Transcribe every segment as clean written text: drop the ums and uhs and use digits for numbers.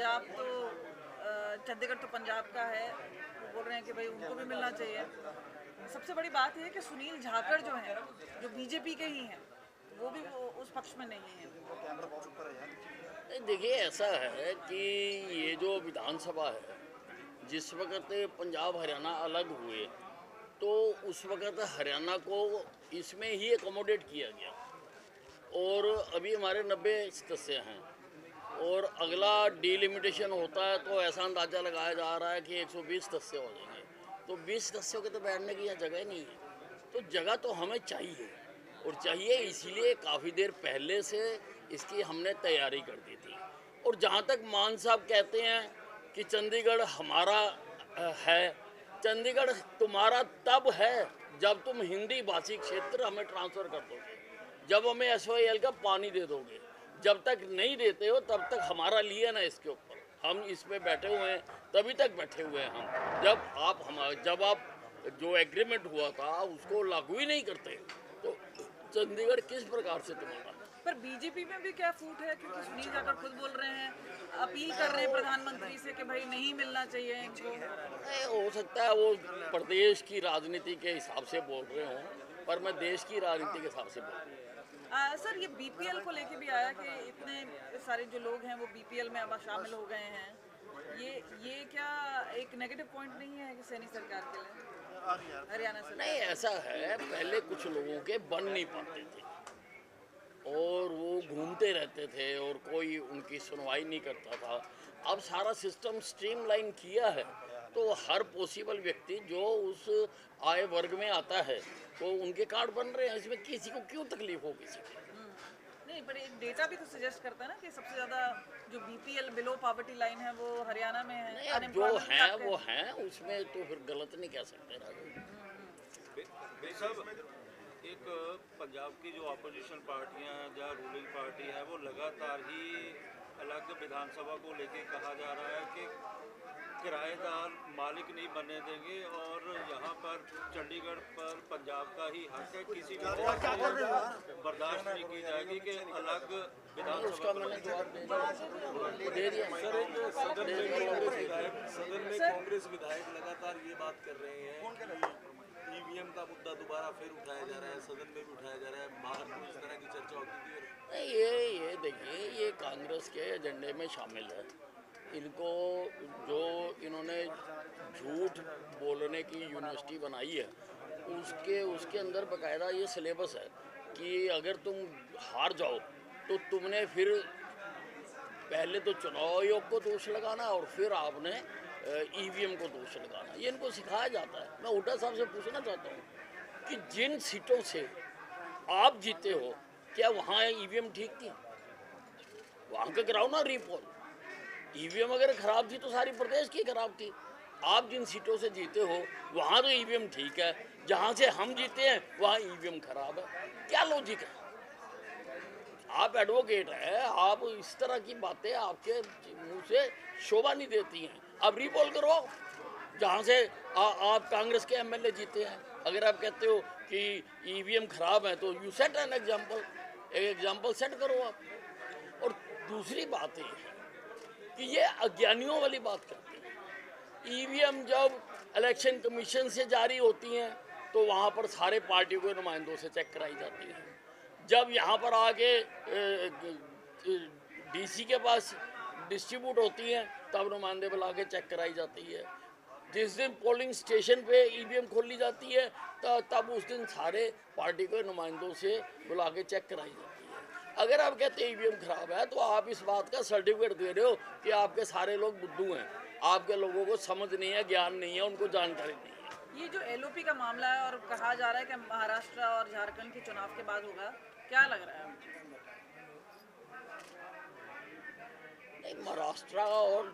पंजाब तो चंडीगढ़ तो पंजाब का है, वो बोल रहे हैं कि भाई उनको भी मिलना चाहिए। सबसे बड़ी बात यह है कि सुनील जाखड़ जो हैं, जो बीजेपी के ही हैं, वो भी उस पक्ष में नहीं है। नहीं, देखिए ऐसा है कि ये जो विधानसभा है, जिस वक्त पंजाब हरियाणा अलग हुए तो उस वक्त हरियाणा को इसमें ही एकोमोडेट किया गया और अभी हमारे 90 सदस्य हैं और अगला डिलिमिटेशन होता है तो ऐसा अंदाज़ा लगाया जा रहा है कि 120 सदस्य हो जाएंगे। तो 20 सदस्यों के तो बैठने की यहाँ जगह नहीं है, तो जगह तो हमें चाहिए और चाहिए इसीलिए काफ़ी देर पहले से इसकी हमने तैयारी कर दी थी। और जहाँ तक मान साहब कहते हैं कि चंडीगढ़ हमारा है, चंडीगढ़ तुम्हारा तब है जब तुम हिंदी भाषी क्षेत्र हमें ट्रांसफ़र कर दोगे, जब हमें SYL का पानी दे दोगे। जब तक नहीं देते हो तब तक हमारा लिए ना इसके ऊपर, हम इसमें बैठे हुए हैं, तभी तक बैठे हुए हैं हम। जब आप जो एग्रीमेंट हुआ था उसको लागू ही नहीं करते तो चंडीगढ़ किस प्रकार से तुम्हारा। पर बीजेपी में भी क्या फूट है, क्योंकि सुनील जाखड़ खुद बोल रहे हैं, अपील कर रहे हैं प्रधानमंत्री से कि भाई नहीं मिलना चाहिए इनको। हो सकता है वो प्रदेश की राजनीति के हिसाब से बोल रहे हों, पर मैं देश की राजनीति के हिसाब से बोल रहा हूँ। सर, ये बीपीएल को लेके भी आया कि इतने सारे जो लोग हैं वो बीपीएल में अब शामिल हो गए हैं। ये क्या एक नेगेटिव पॉइंट नहीं है कि सैनी सरकार के लिए, हरियाणा सरकार? नहीं, ऐसा है, पहले कुछ लोगों के बन नहीं पाते थे और वो घूमते रहते थे और कोई उनकी सुनवाई नहीं करता था। अब सारा सिस्टम स्ट्रीमलाइन किया है तो हर पॉसिबल व्यक्ति जो उस आय वर्ग में आता है तो उनके कार्ड बन रहे हैं, इसमें किसी को क्यों तकलीफ हो किसी की। नहीं, पर एक डेटा भी तो सजेस्ट करता है ना कि सबसे ज़्यादा जो बीपीएल बिलो पॉवर्टी लाइन है वो हरियाणा में है। नहीं, अब जो है वो है, उसमें तो फिर गलत नहीं कह सकते साहब। एक पंजाब की जो अपोजिशन पार्टियां या रूलिंग पार्टी है वो लगातार ही अलग विधानसभा को लेके कहा जा रहा है कि किराएदार मालिक नहीं बनने देंगे और यहाँ पर चंडीगढ़ पर पंजाब का ही हक है, किसी भी बर्दाश्त नहीं की जाएगी कि अलग उसका मैंने जवाब दे दिया। सदन में कांग्रेस विधायक लगातार ये बात कर रहे हैं कि ईवीएम का मुद्दा दोबारा फिर उठाया जा रहा है, सदन में भी उठाया जा रहा है, बाहर में इस तरह की चर्चा होती थी। ये देखिए, ये कांग्रेस के एजेंडे में शामिल है। इनको जो इन्होंने झूठ बोलने की यूनिवर्सिटी बनाई है उसके अंदर बकायदा ये सिलेबस है कि अगर तुम हार जाओ तो तुमने फिर पहले तो चुनाव आयोग को दोष लगाना और फिर आपने ईवीएम को दोष लगाना, ये इनको सिखाया जाता है। मैं हुड्डा साहब से पूछना चाहता हूँ कि जिन सीटों से आप जीते हो क्या वहाँ ईवीएम ठीक थी? वहाँ का कराओ ना रीपोल। ईवीएम अगर खराब थी तो सारी प्रदेश की खराब थी। आप जिन सीटों से जीते हो वहाँ तो ईवीएम ठीक है, जहाँ से हम जीते हैं वहाँ ईवीएम खराब है। क्या लॉजिक है? आप एडवोकेट हैं, आप इस तरह की बातें आपके मुंह से शोभा नहीं देती हैं। आप रीपोल करो जहाँ से आप कांग्रेस के एमएलए जीते हैं। अगर आप कहते हो कि ईवीएम खराब है तो यू सेट एन एग्जाम्पल, एक एग्जाम्पल सेट करो आप। और दूसरी बात ये है कि ये अज्ञानियों वाली बात करते हैं। ईवीएम जब इलेक्शन कमीशन से जारी होती हैं तो वहाँ पर सारे पार्टियों के नुमाइंदों से चेक कराई जाती है। जब यहाँ पर आके डीसी के पास डिस्ट्रीब्यूट होती हैं तब नुमाइंदे बुला के चेक कराई जाती है। जिस दिन पोलिंग स्टेशन पे ईवीएम खोली जाती है तब उस दिन सारे पार्टी के नुमाइंदों से बुला के चेक कराई जाती है। अगर आप कहते हैं ईवीएम खराब है तो आप इस बात का सर्टिफिकेट दे रहे हो कि आपके सारे लोग बुद्धू हैं, आपके लोगों को समझ नहीं है, ज्ञान नहीं है, उनको जानकारी नहीं है। ये जो एलओपी का मामला है और कहा जा रहा है कि महाराष्ट्र और झारखंड के चुनाव के बाद होगा, क्या लग रहा है? नहीं, महाराष्ट्र और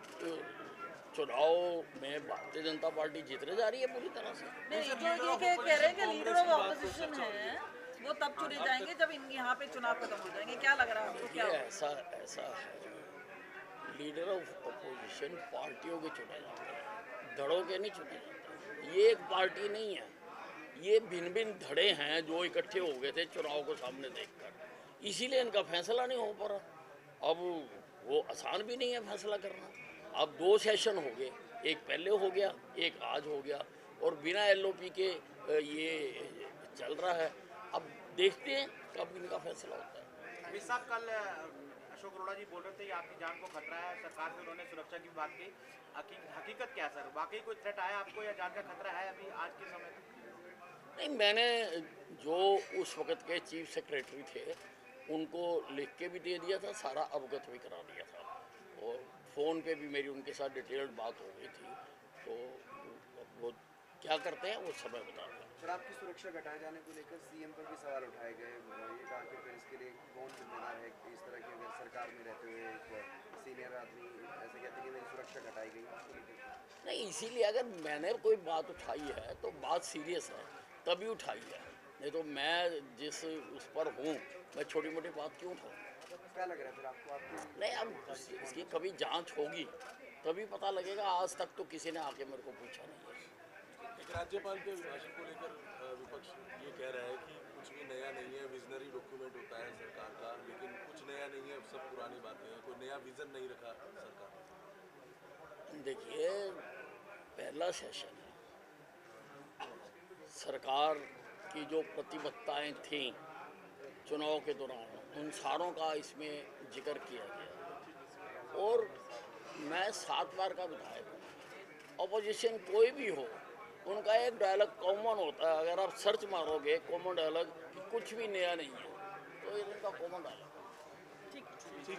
चुनाव में भारतीय जनता पार्टी जीतने जा रही है पूरी तरह से। नहीं, जो ये कह रहे हैं कि लीडर ऑफ ऑपोजिशन है वो तब चुने जाएंगे जब यहाँ पे चुनाव खत्म हो जाएंगे, क्या लग रहा है आपको? क्या ऐसा है, लीडर ऑफ ऑपोजिशन पार्टियों के चुने जाते हैं, धड़ों के नहीं चुने जाते। ये एक पार्टी नहीं है, ये भिन्न भिन्न धड़े हैं जो इकट्ठे हो गए थे चुनाव को सामने देखकर, इसीलिए इनका फैसला नहीं हो पा रहा। अब वो आसान भी नहीं है फैसला करना। अब 2 सेशन हो गए, एक पहले हो गया, एक आज हो गया, और बिना LOP के ये चल रहा है। अब देखते हैं कब इनका फैसला होता है। अमित साहब, कल अशोक अरोड़ा जी बोल रहे थे कि आपकी जान को खतरा है, सरकार से उन्होंने सुरक्षा की बात की। हकीकत क्या है सर, वाकई कोई थ्रेट आया आपको या जान का खतरा है अभी आज के समय में? नहीं, मैंने जो उस वक्त के चीफ सेक्रेटरी थे उनको लिख के भी दे दिया था, सारा अवगत भी करा दिया था, और फ़ोन पे भी मेरी उनके साथ डिटेल्ड बात हो गई थी। तो वो क्या करते हैं वो समय बता दें। सर, आपकी सुरक्षा घटाए जाने को लेकर सीएम पर भी सवाल उठाए गए। ये कहा कि फिर इसके लिए कौन जिम्मेदार है कि इस तरह की अगर सरकार में रहते हुए एक सीनियर आदमी ऐसे कहते हैं कि मेरी सुरक्षा घटाई गई। नहीं, इसीलिए अगर मैंने कोई बात उठाई है तो बात सीरियस है तभी उठाई है, नहीं तो मैं जिस उस पर हूँ मैं छोटी मोटी बात क्यों उठाऊँ। क्या लग रहा है फिर आपको? आपकी नहीं, अब इसकी कभी जांच होगी तभी पता लगेगा। आज तक तो किसी ने आके मेरे को पूछा नहीं है। एक राज्यपाल के अभिभाषण को लेकर विपक्ष ये कह रहा है कि कुछ भी नया नहीं है, विजनरी डॉक्यूमेंट होता है सरकार का, लेकिन कुछ नया नहीं है, सब पुरानी बातें हैं, कोई नया विजन नहीं रखा सरकार ने। देखिए, पहला सेशन है, सरकार की जो प्रतिबद्धताएं थीं चुनाव के दौरान उन सारों का इसमें जिक्र किया गया, और मैं 7 बार का विधायक हूँ। अपोजिशन कोई भी हो उनका एक डायलॉग कॉमन होता है। अगर आप सर्च मारोगे कॉमन डायलॉग कि कुछ भी नया नहीं है, तो ये उनका कॉमन डायलॉग है। ठीक है जी।